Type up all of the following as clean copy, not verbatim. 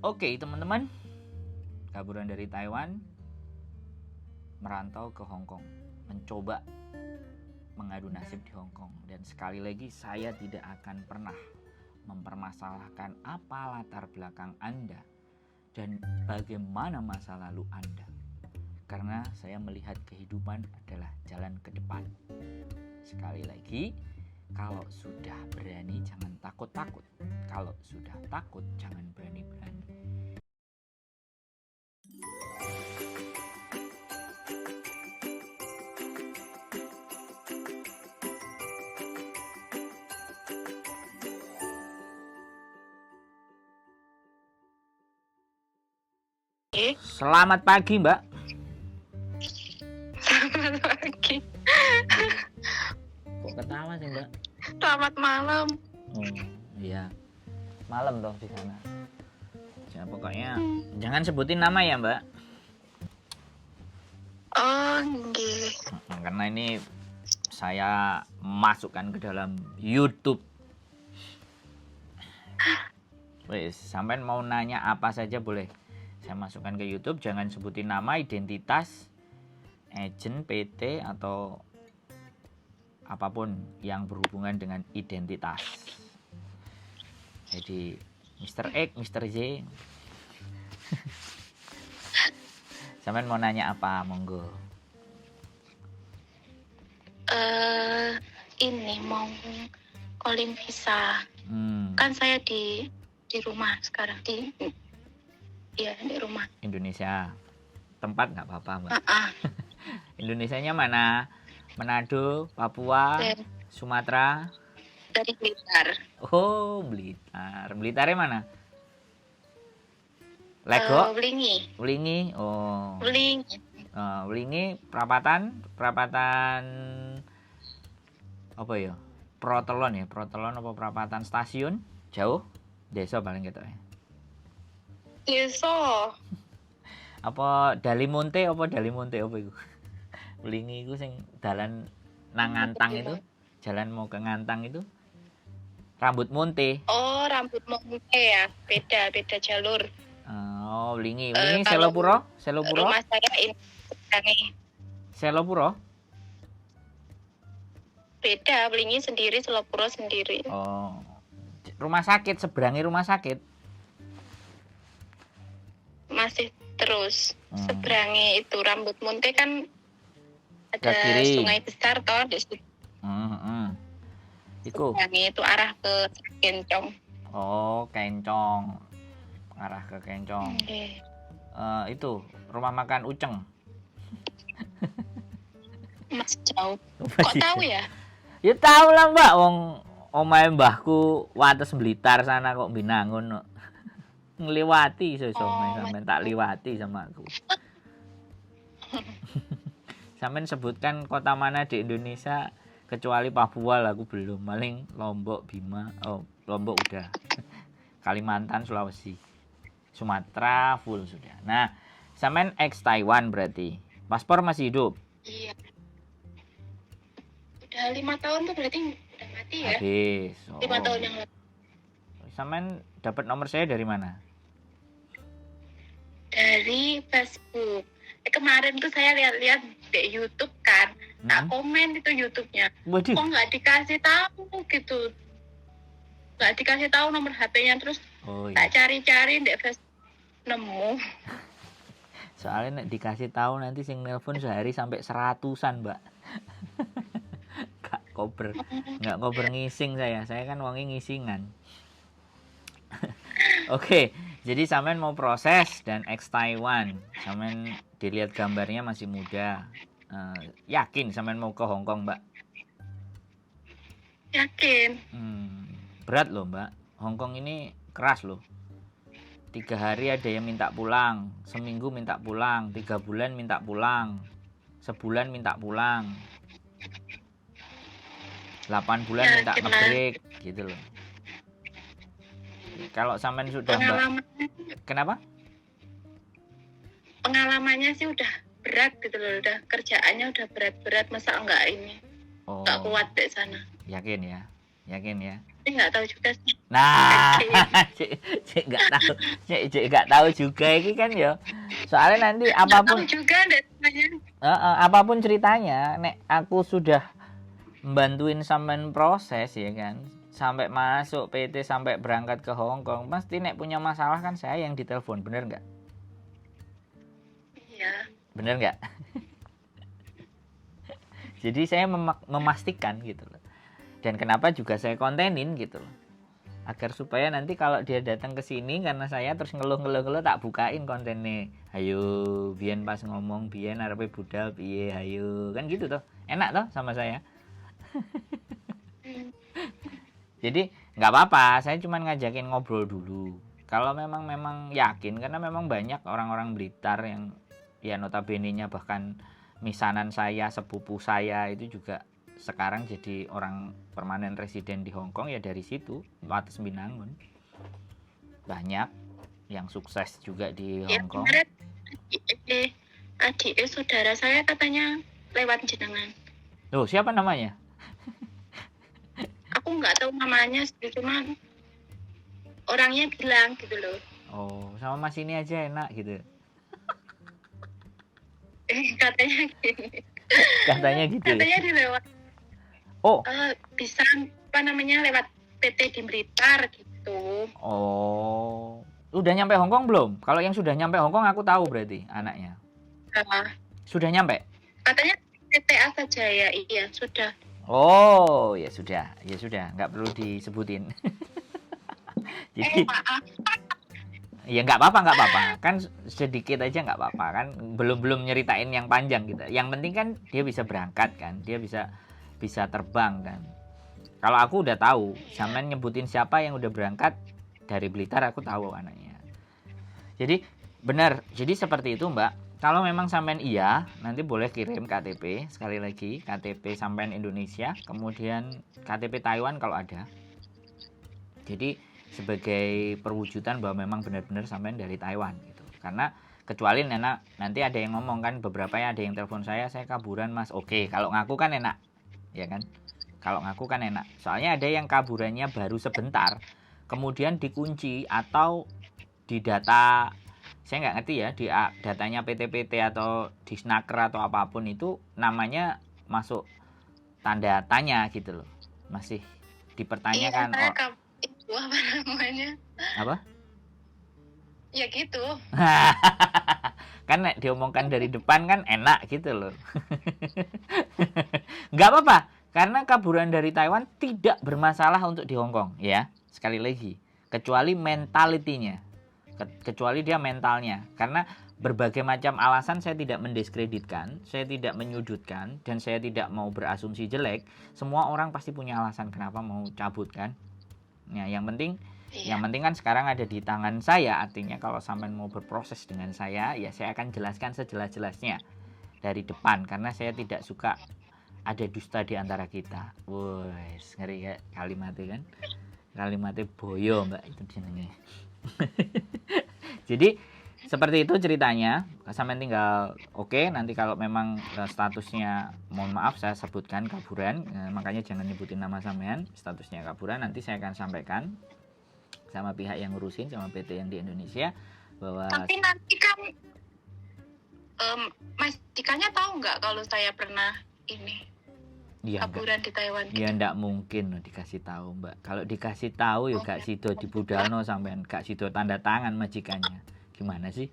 Oke teman-teman, kaburan dari Taiwan merantau ke Hong Kong, mencoba mengadu nasib di Hong Kong. Dan sekali lagi saya tidak akan pernah mempermasalahkan apa latar belakang Anda dan bagaimana masa lalu Anda, karena saya melihat kehidupan adalah jalan ke depan. Sekali lagi, kalau sudah berani jangan takut-takut, kalau sudah takut jangan berani-berani. Selamat pagi, Mbak. Selamat pagi. Kok ketawa sih, Mbak? Selamat malam. Oh, iya. Malam dong di sana. Ya, pokoknya jangan sebutin nama ya, Mbak. Oh, nggih. Karena ini saya masukkan ke dalam YouTube. Wes, sampean mau nanya apa saja boleh. Saya masukkan ke YouTube, jangan sebutin nama, identitas, agent, PT atau apapun yang berhubungan dengan identitas. Jadi Mr. X, Mr. Z. Sampean mau nanya apa, monggo. Ini mau calling visa. Kan saya di rumah sekarang di rumah. Indonesia. Tempat nggak apa-apa, Mbak. Indonesianya mana? Manado, Papua, Sumatera. Dari Blitar. Oh, Blitar. Blitarnya mana? Lego? Wlingi. Wlingi. Oh. Wlingi. Wlingi perapatan apa ya? Protelon ya, Protelon apa perapatan stasiun? Jauh? Desa paling gitu ya. Desa. Apa Dalimonte apa itu? Wlingi itu sing dalan nang Ngantang itu. Jalan mau ke Ngantang itu. Rambut Monte. Oh, Rambut Monte ya. Beda jalur. Oh, Wlingi Selopuro? Rumah saya ini. Selopuro? Beda, Wlingi sendiri, Selopuro sendiri. Oh. Rumah sakit, seberangi rumah sakit. Masih terus seberangi itu Rambut Monte kan ada sungai besar toh di situ. Seberangi itu arah ke Kencong. Oh, Kencong. Arah ke Kencong. Itu rumah makan Uceng. Masih jauh. Kok tahu ya? Ya tahu lah, Mbak. Wong omahe mbahku wates Blitar sana kok Binangun. Ngliwati sampean tak liwati sama aku. Sampean sebutkan kota mana di Indonesia kecuali Papua lah aku belum. Paling Lombok, Bima. Oh, Lombok udah. Kalimantan, Sulawesi. Sumatera full sudah. Nah, sampean ex Taiwan berarti. Paspor masih hidup? Iya. Udah 5 tahun tuh berarti udah mati ya? Habis. 5 tahun yang lalu. Sampean dapat nomor saya dari mana? Dari Facebook. Kemarin tuh saya lihat-lihat di YouTube kan. Tak komen itu YouTube-nya. Waduh. Kok nggak dikasih tahu gitu. Nggak dikasih tahu nomor HP-nya, terus tak cari-cari di Facebook nemu. Soalnya nek dikasih tahu nanti sing nelpon sehari sampai 100-an, Mbak. Nggak kober ngising saya kan wangi ngisingan. Oke, jadi sampean mau proses dan ex Taiwan. Sampean dilihat gambarnya masih muda. Yakin sampean mau ke Hong Kong, Mbak? Yakin. Berat loh, Mbak. Hong Kong ini keras loh. 3 hari ada yang minta pulang, seminggu minta pulang, 3 bulan minta pulang, sebulan minta pulang, 8 bulan minta nge-break gitu loh. Kalau sampean sudah Mbak, kenapa? Pengalamannya sih udah berat gitu loh, udah kerjaannya udah berat-berat, masa enggak ini? Enggak kuat di sana. Yakin ya? nggak tahu juga sih. Nah, cek nggak tahu, cek nggak tahu juga ini kan ya. Soalnya nanti apapun juga apapun ceritanya, nek aku sudah membantuin sampean proses ya kan, sampai masuk PT sampai berangkat ke Hong Kong, pasti nek punya masalah kan saya yang ditelepon, bener nggak? Iya. Bener nggak? Jadi saya memastikan gitu loh. Dan kenapa juga saya kontenin gitu loh. Agar supaya nanti kalau dia datang ke sini karena saya terus ngeluh tak bukain kontennya. Ayo, biyen pas ngomong biyen arepe budal piye, ayo. Kan gitu toh. Enak toh sama saya. Jadi nggak apa-apa, saya cuma ngajakin ngobrol dulu. Kalau memang yakin, karena memang banyak orang-orang Blitar yang ya notabene-nya bahkan misanan saya, sepupu saya itu juga sekarang jadi orang permanen residen di Hong Kong ya dari situ, Wates Binangun. Banyak yang sukses juga di Hong Kong. Adik saudara saya katanya lewat jenengan. Loh, siapa namanya? Aku nggak tahu namanya sih, cuma orangnya bilang gitu loh. Oh, sama Mas ini aja enak gitu. Katanya gini. Katanya gitu. Katanya ya? dilewat. Oh. Bisa apa namanya lewat PT di Blitar gitu. Oh. Udah nyampe Hong Kong belum? Kalau yang sudah nyampe Hong Kong aku tahu berarti anaknya. Sudah nyampe? Katanya PTA saja ya, iya sudah. Oh, ya sudah, nggak perlu disebutin. Jadi, ya nggak apa-apa, kan sedikit aja nggak apa-apa kan, belum nyeritain yang panjang gitu. Yang penting kan dia bisa berangkat kan, dia bisa terbang kan. Kalau aku udah tahu, sampean nyebutin siapa yang udah berangkat dari Blitar, aku tahu anaknya. Jadi benar, jadi seperti itu Mbak. Kalau memang sampean iya, nanti boleh kirim KTP, sekali lagi KTP sampean Indonesia, kemudian KTP Taiwan kalau ada. Jadi sebagai perwujudan bahwa memang benar-benar sampean dari Taiwan gitu. Karena kecuali nanti ada yang ngomong kan, beberapa ya ada yang telepon saya kaburan Mas. Oke, kalau ngaku kan enak. Ya kan? Kalau ngaku kan enak. Soalnya ada yang kaburannya baru sebentar, kemudian dikunci atau di data, saya nggak ngerti ya, di datanya PT-PT atau di snaker atau apapun itu namanya masuk tanda tanya gitu loh, masih dipertanyakan. Iya, itu apa namanya? Apa? Ya gitu. Kan diomongkan dari depan kan enak gitu loh. Nggak apa-apa, karena kaburan dari Taiwan tidak bermasalah untuk di Hong Kong ya, sekali lagi, kecuali mentalitinya. Kecuali dia mentalnya, karena berbagai macam alasan saya tidak mendiskreditkan, saya tidak menyudutkan, dan saya tidak mau berasumsi jelek. Semua orang pasti punya alasan kenapa mau cabut kan. Ya, yang penting kan sekarang ada di tangan saya, artinya kalau sampean mau berproses dengan saya, ya saya akan jelaskan sejelas-jelasnya dari depan, karena saya tidak suka ada dusta di antara kita. Wes, ngeri ya kalimatnya kan. Kalimatnya boyo Mbak itu jenenge. Jadi seperti itu ceritanya. Sampai tinggal oke, nanti kalau memang statusnya mohon maaf saya sebutkan kaburan, makanya jangan nyebutin nama sampean, statusnya kaburan, nanti saya akan sampaikan sama pihak yang ngurusin, sama PT yang di Indonesia bahwa. Tapi nanti kan Mas Dikanya tahu nggak kalau saya pernah ini ya, kaburan di Taiwan gitu? Ya enggak mungkin dikasih tahu Mbak. Kalau dikasih tahu ya gak sido dibudalno sampean, gak sido tanda tangan majikannya. Gimana sih?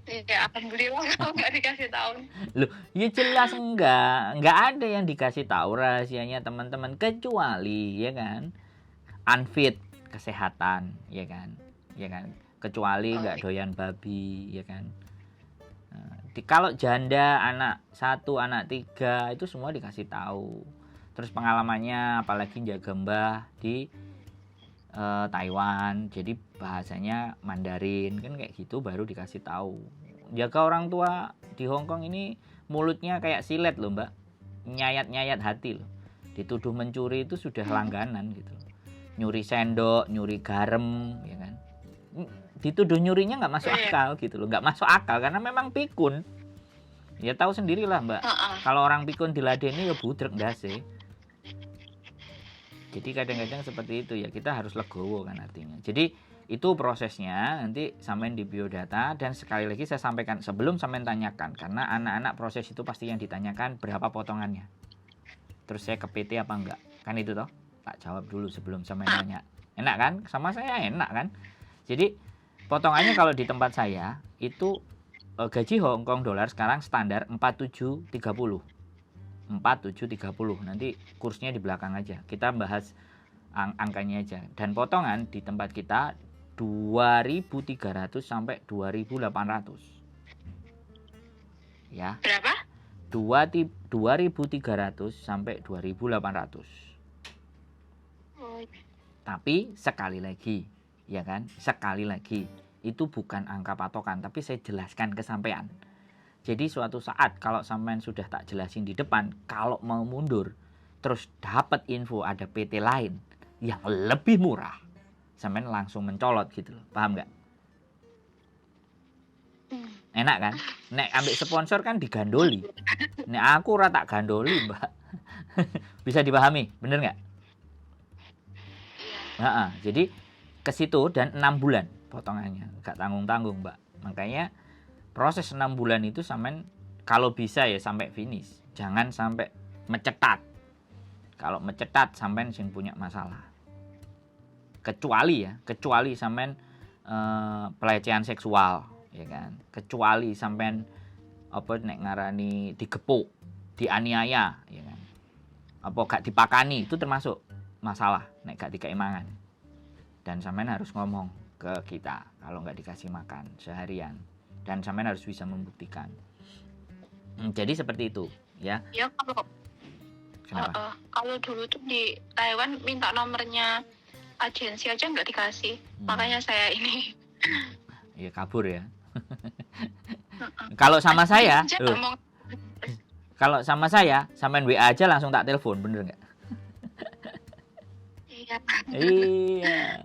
Ya alhamdulillah kalau nggak dikasih tahu. Loh, ya jelas enggak ada yang dikasih tahu rahasianya teman-teman, kecuali ya kan unfit kesehatan, ya kan, kecuali nggak doyan babi, ya kan. Kalau janda anak 1, anak 3 itu semua dikasih tahu. Terus pengalamannya apalagi jaga mbah di Taiwan, jadi bahasanya Mandarin kan kayak gitu, baru dikasih tahu. Jaga orang tua di Hong Kong ini mulutnya kayak silet loh Mbak, nyayat hati loh. Dituduh mencuri itu sudah langganan gitu. Nyuri sendok, nyuri garam, ya kan. Dituduh nyurinya nggak masuk akal gitu loh, nggak masuk akal karena memang pikun. Ya tahu sendirilah Mbak, kalau orang pikun diladeni ya budrek ndase. Jadi kadang-kadang seperti itu ya, kita harus legowo kan artinya. Jadi itu prosesnya nanti sampean di biodata, dan sekali lagi saya sampaikan sebelum sampean tanyakan, karena anak-anak proses itu pasti yang ditanyakan berapa potongannya. Terus saya ke PT apa enggak? Kan itu toh. Tak jawab dulu sebelum sampean tanya. Enak kan? Sama saya enak kan? Jadi potongannya kalau di tempat saya itu gaji Hong Kong dolar sekarang standar 4730. 4730. Nanti kursnya di belakang aja. Kita bahas angkanya aja. Dan potongan di tempat kita 2.300 sampai 2.800. Ya. Berapa? 2.300 sampai 2.800. Tapi sekali lagi, ya kan? Sekali lagi, itu bukan angka patokan, tapi saya jelaskan ke sampean. Jadi suatu saat kalau sampean sudah tak jelasin di depan, kalau mau mundur, terus dapat info ada PT lain yang lebih murah, sampean langsung mencolot gitu loh. Paham nggak? Enak kan? Nek ambil sponsor kan digandoli. Nek aku ora tak gandoli, Mbak. Bisa dipahami, bener nggak? Nah, jadi ke situ dan 6 bulan potongannya, nggak tanggung-tanggung, Mbak. Makanya proses 6 bulan itu sampean kalau bisa ya sampai finish. Jangan sampai mecetat. Kalau mecetat sampean sing punya masalah. Kecuali sampean pelecehan seksual, ya kan. Kecuali sampean apa nek ngarani digepuk, dianiaya, ya kan. Apa gak dipakani, itu termasuk masalah nek gak dikai mangan. Dan sampean harus ngomong ke kita kalau nggak dikasih makan seharian, dan sampean harus bisa membuktikan. Jadi seperti itu ya. Ya kalau dulu tuh di Taiwan minta nomornya agensi aja nggak dikasih, makanya saya ini ya kabur ya. Kalau sama saya kalau sama saya sampean WA aja langsung tak telepon, bener nggak? Iya.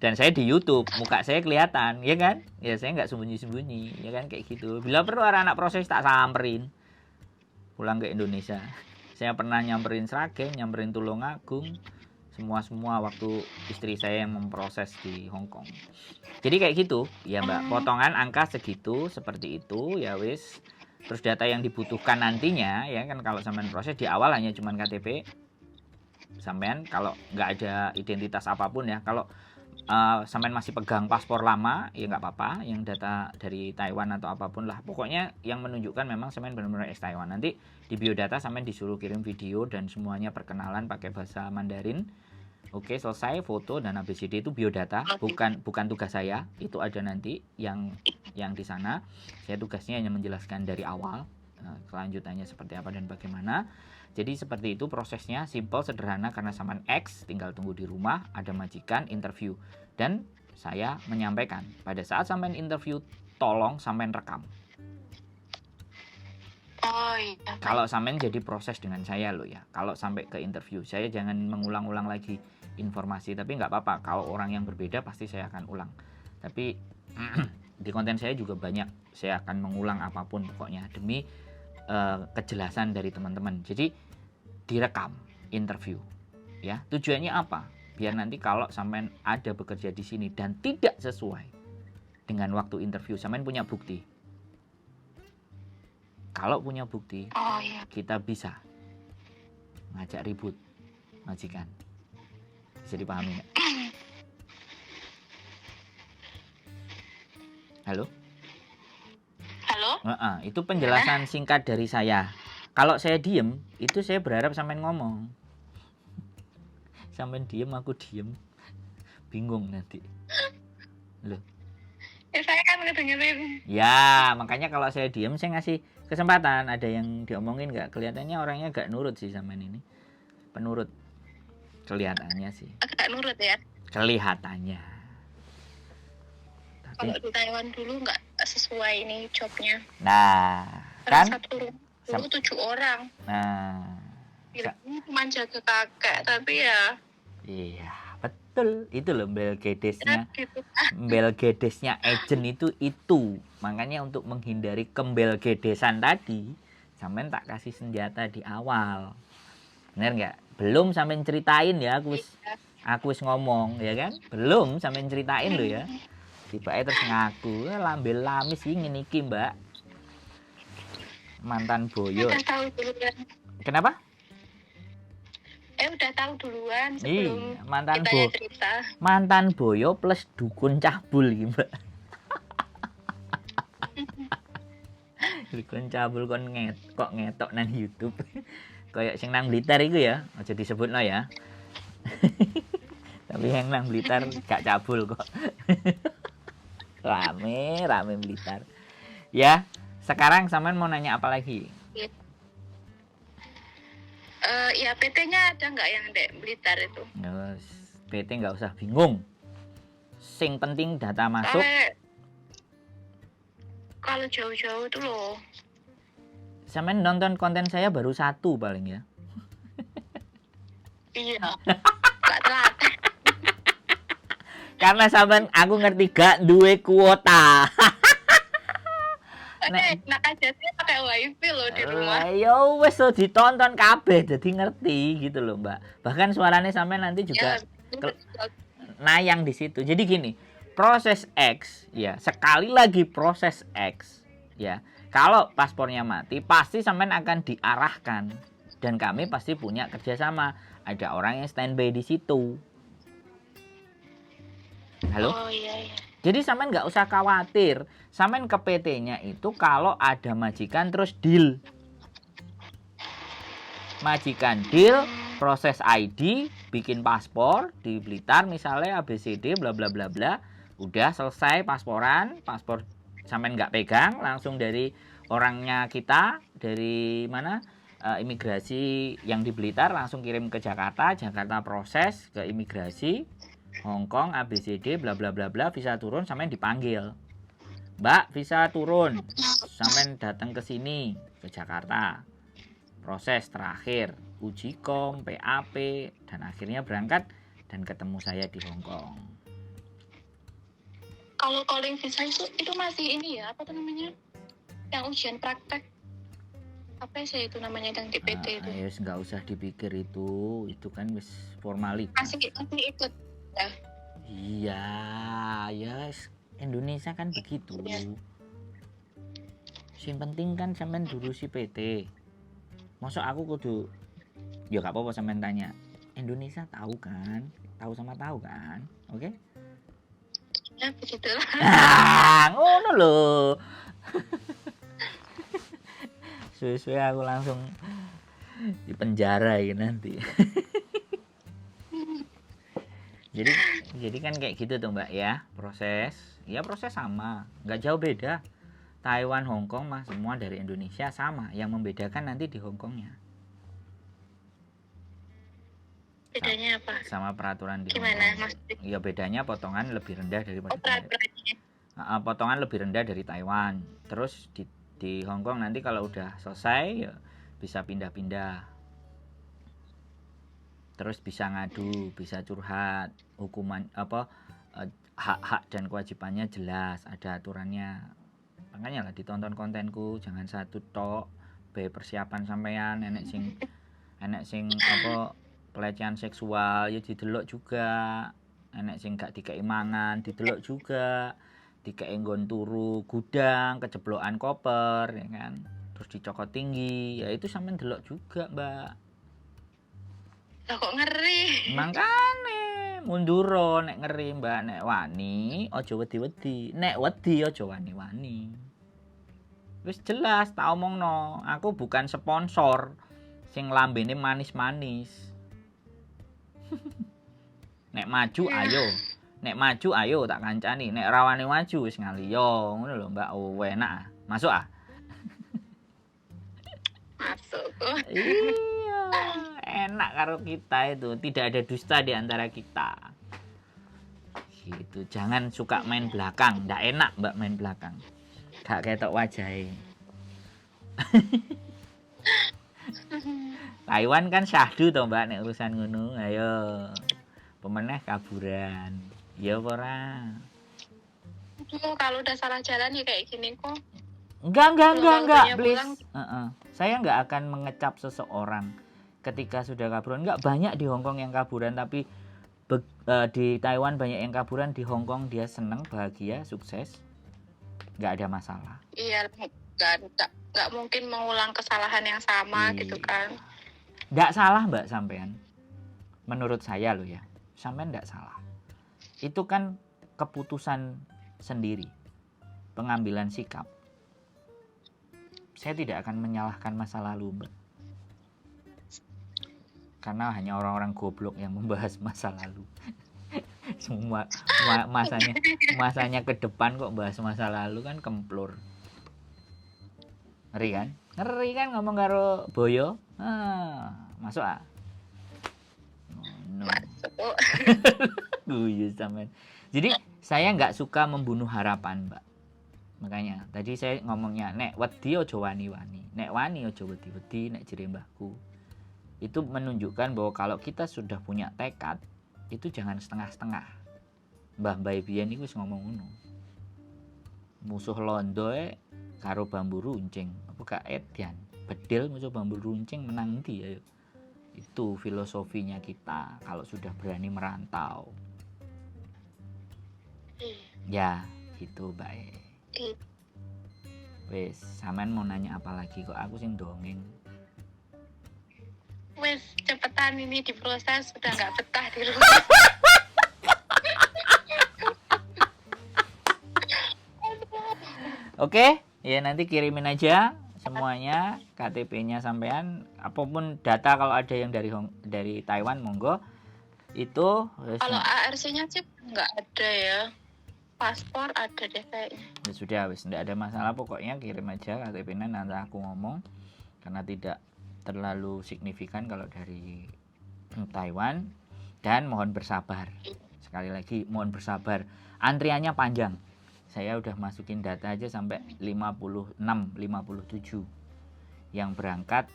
Dan saya di YouTube, muka saya kelihatan, ya kan? Ya saya nggak sembunyi-sembunyi, ya kan, kayak gitu. Bila perlu anak proses tak samperin. Pulang ke Indonesia. Saya pernah nyamperin Sragen, nyamperin Tulungagung, semua waktu istri saya yang memproses di Hong Kong. Jadi kayak gitu, ya Mbak. Potongan angka segitu, seperti itu, ya wis. Terus data yang dibutuhkan nantinya, ya kan, kalau sampean proses di awal hanya cuman KTP. Sampean kalau nggak ada identitas apapun ya, kalau sampean masih pegang paspor lama ya nggak apa-apa, yang data dari Taiwan atau apapun lah, pokoknya yang menunjukkan memang sampean benar-benar ex Taiwan. Nanti di biodata sampean disuruh kirim video dan semuanya perkenalan pakai bahasa Mandarin. Oke, selesai, foto dan ABCD itu biodata, bukan tugas saya, itu ada nanti yang di sana. Saya tugasnya hanya menjelaskan dari awal kelanjutannya seperti apa dan bagaimana. Jadi seperti itu prosesnya, simple, sederhana, karena sampean X tinggal tunggu di rumah, ada majikan, interview. Dan saya menyampaikan, pada saat sampean interview, tolong sampean rekam. Oh iya. Kalau sampean jadi proses dengan saya loh ya, kalau sampai ke interview, saya jangan mengulang-ulang lagi informasi, tapi nggak apa-apa, kalau orang yang berbeda pasti saya akan ulang. Tapi di konten saya juga banyak, saya akan mengulang apapun pokoknya, demi kejelasan dari teman-teman. Jadi direkam interview ya. Tujuannya apa? Biar nanti kalau sampean ada bekerja di sini dan tidak sesuai dengan waktu interview, sampean punya bukti. Kalau punya bukti, kita bisa ngajak ribut majikan. Bisa dipahami nggak? Halo? Itu penjelasan singkat dari saya. Kalau saya diem, itu saya berharap sampean ngomong. Sampean diem, aku diem. Bingung nanti. Loh. Ya saya kan ngedengerin. Ya, makanya kalau saya diem, saya ngasih kesempatan. Ada yang diomongin nggak? Kelihatannya orangnya nggak nurut sih sampean ini. Penurut. Kelihatannya sih. Agak nurut ya? Kelihatannya. Kalau di Taiwan dulu nggak sesuai ini jobnya. Nah, kan? Satu dulu 7 orang. Nah. Cuma jaga kakek, tapi ya. Iya, betul. Itu loh belgedesnya agent itu. Makanya untuk menghindari kembelgedesan tadi, sampean tak kasih senjata di awal. Bener nggak? Belum sampean ceritain ya, aku wis ngomong ya kan. Belum sampean ceritain lho ya. Tibake terus ngaku, lambe lamis iki ngene iki, Mbak. Mantan boyo. Udah tahu duluan. Kenapa? Udah tahu duluan sebelum mantan cerita. Mantan boyo plus dukun cabul iki, Mbak. Dukun cabul kok ngetok nang YouTube. Kayak sing nang Blitar iku ya, aja disebutno ya. Tapi yang nang Blitar gak cabul kok. Rame Blitar. Ya, sekarang sampean mau nanya apa lagi? Ya PT-nya ada nggak yang di Blitar itu? PT nggak usah bingung. Sing penting data masuk. Kalau jauh-jauh itu loh. Sampean nonton konten saya baru 1 paling ya. Iya. Gak telat. Karena sampean aku ngerti gak duwe kuota. Enak aja sih pakai wifi loh di rumah. Yo wes lo ditonton kabeh jadi ngerti gitu loh, Mbak. Bahkan suaranya sampean nanti juga nayang di situ. Jadi gini, proses X ya, sekali lagi proses X ya. Kalau paspornya mati pasti sampean akan diarahkan dan kami pasti punya kerjasama. Ada orang yang standby di situ. Halo? Oh iya. Jadi sampean nggak usah khawatir. Sampean ke PT-nya itu kalau ada majikan terus deal. Majikan deal, proses ID, bikin paspor di Blitar misalnya ABCD bla bla bla bla. Udah selesai pasporan, paspor sampean nggak pegang, langsung dari orangnya kita dari mana? Imigrasi yang di Blitar langsung kirim ke Jakarta, Jakarta proses ke imigrasi. Hongkong, ABCD, bla bla bla bla, visa turun, sampean dipanggil. Mbak, visa turun, sampean datang ke sini ke Jakarta. Proses terakhir, uji kom, PAP, dan akhirnya berangkat dan ketemu saya di Hongkong. Kalau calling visa itu masih ini ya, apa tuh namanya? Yang ujian praktek. Apa sih itu namanya yang di PT itu? Ya nggak usah dipikir itu kan wis formalitas. Masih ikut. Ya. Iya, ya Indonesia kan begitu. Ya. Yang penting kan sampean durusi PT. Masa aku kudu ya gak apa-apa sampean tanya. Indonesia tahu kan? Tahu sama tahu kan? Oke? Ya begitulah. Ngono lho. Suwe-suwe aku langsung di penjara ya nanti. Jadi kan kayak gitu tuh Mbak ya, proses sama, nggak jauh beda. Taiwan, Hongkong mah semua dari Indonesia sama, yang membedakan nanti di Hongkongnya. Bedanya apa? Sama peraturan di Gimana, Hongkong. Ya bedanya potongan lebih rendah daripada peraturannya. Potongan lebih rendah dari Taiwan. Terus di Hongkong nanti kalau udah selesai ya bisa pindah-pindah. Terus bisa ngadu, bisa curhat, hukuman hak-hak dan kewajibannya jelas, ada aturannya. Makanya lah ditonton kontenku, jangan satu tok, persiapan sampean, enek sing pelecehan seksual ya didelok juga, enek sing gak dikei mangan didelok juga, dikei nggon turu gudang, kejeblokan koper ya kan. Terus dicokot tinggi, ya itu sampean delok juga, Mbak. Kok ngeri. Makane munduro nek ngeri Mbak, nek wani aja wedi-wedi, nek wedi aja wani-wani. Wis jelas tak omongno, aku bukan sponsor sing lambene manis-manis. Nek maju ayo tak kancani, nek rawane maju wis ngaliyo ngono lho Mbak. Oh enak masuk Masuk kok. Iya, enak karo kita itu, tidak ada dusta di antara kita. Gitu, jangan suka main belakang, ndak enak Mbak main belakang. Gak ketok wajahe. Taiwan kan syahdu to Mbak nek urusan ngono. Ayo. Pemeneh kaburan. Ya ora. Kalau udah salah jalan ya kayak gini kok. Enggak, please. Saya enggak akan mengecap seseorang ketika sudah kaburan, nggak banyak di Hong Kong yang kaburan, tapi di Taiwan banyak yang kaburan, di Hong Kong dia seneng, bahagia, sukses, nggak ada masalah. Iya, nggak mungkin mengulang kesalahan yang sama gitu kan. Nggak salah Mbak sampean, menurut saya loh ya, sampean nggak salah. Itu kan keputusan sendiri, pengambilan sikap. Saya tidak akan menyalahkan masa lalu Mbak, karena hanya orang-orang goblok yang membahas masa lalu. Semua masanya ke depan kok bahas masa lalu kan kemplur. Ngeri kan ngomong karo boyo. Masuk ah. No. Masuk. Guyu sampean. Jadi saya nggak suka membunuh harapan, Mbak. Makanya tadi saya ngomongnya nek wedi aja wani-wani. Nek wani aja wedi-wedi nek jere mbahku. Itu menunjukkan bahwa kalau kita sudah punya tekad, itu jangan setengah-setengah. Mbah-mbah biyen iku wis ngomong ngono. Musuh londo karo bambu runcing, apa gak edan. Bedil musuh bambu runcing menang ndi ayo. Itu filosofinya kita kalau sudah berani merantau. Ya, gitu baik. Wes, sampean mau nanya apa lagi kok aku sing dongeng. Wes, cepetan ini diproses, sudah nggak betah di rumah. Oke, ya nanti kirimin aja semuanya, KTP-nya sampean, apapun data kalau ada yang dari Taiwan monggo. Itu kalau ARC-nya sih nggak ada ya. Paspor ada deh kayaknya. Ya sudah, wis enggak ada masalah, pokoknya kirim aja KTP-nya, nanti aku ngomong karena tidak terlalu signifikan kalau dari Taiwan. Dan mohon bersabar. Sekali lagi mohon bersabar. Antriannya panjang. Saya udah masukin data aja sampai 56, 57 yang berangkat,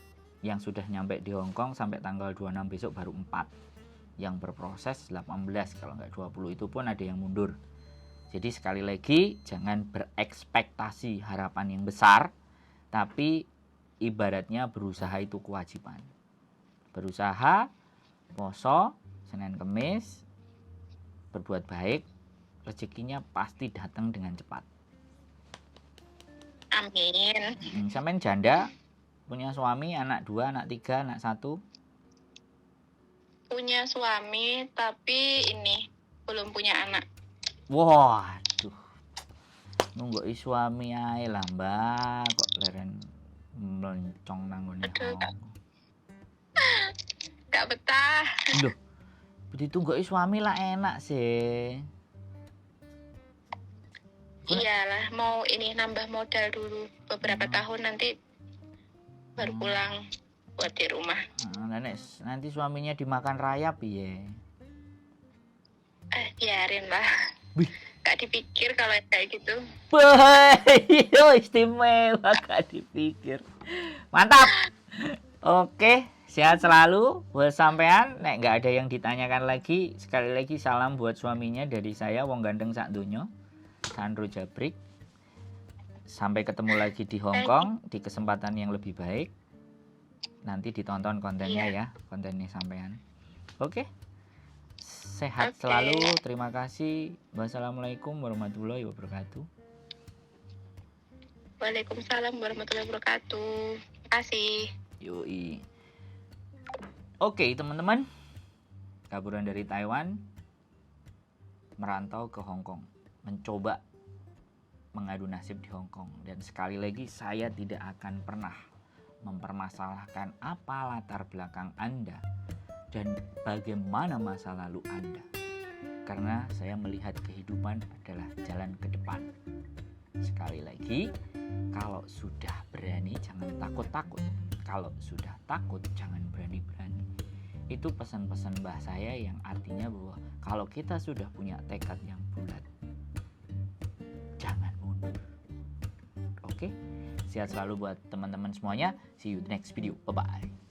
yang sudah nyampe di Hong Kong sampai tanggal 26 besok baru 4. Yang berproses 18, kalau nggak 20 itu pun ada yang mundur. Jadi sekali lagi jangan berekspektasi harapan yang besar, tapi ibaratnya berusaha itu kewajiban. Berusaha, poso, Senin Kemis, berbuat baik, rezekinya pasti datang dengan cepat. Amin. Sampean janda, punya suami, anak 2, anak 3, anak 1? Punya suami, tapi ini belum punya anak. Waduh, nunggu suami ae lah Mbak, kok leren melencong nanggone. Gak betah. Loh, ditunggu suami lah enak sih. Iyalah, mau ini nambah modal dulu beberapa tahun, nanti baru pulang buat di rumah. Nanti suaminya dimakan rayap ya. Biarin lah. Gak dipikir kalau kayak gitu. Istimewa, gak dipikir. Mantap. Oke, sehat selalu buat sampean. Nek gak ada yang ditanyakan lagi, sekali lagi salam buat suaminya dari saya, wong ganteng sak donya, Sandro Jabrik. Sampai ketemu lagi di Hong Kong di kesempatan yang lebih baik. Nanti ditonton kontennya ya, kontennya sampean. Oke. Sehat selalu, terima kasih. Wassalamualaikum warahmatullahi wabarakatuh. Waalaikumsalam warahmatullahi wabarakatuh. Terima kasih. Yoi. Oke teman-teman, kaburan dari Taiwan merantau ke Hong Kong, mencoba mengadu nasib di Hong Kong. Dan sekali lagi saya tidak akan pernah mempermasalahkan apa latar belakang Anda dan bagaimana masa lalu Anda, karena saya melihat kehidupan adalah jalan ke depan. Sekali lagi, kalau sudah berani jangan takut-takut, kalau sudah takut jangan berani-berani. Itu pesan-pesan mbah saya yang artinya bahwa kalau kita sudah punya tekad yang bulat, jangan mundur. Oke, sehat selalu buat teman-teman semuanya. See you the next video. Bye-bye.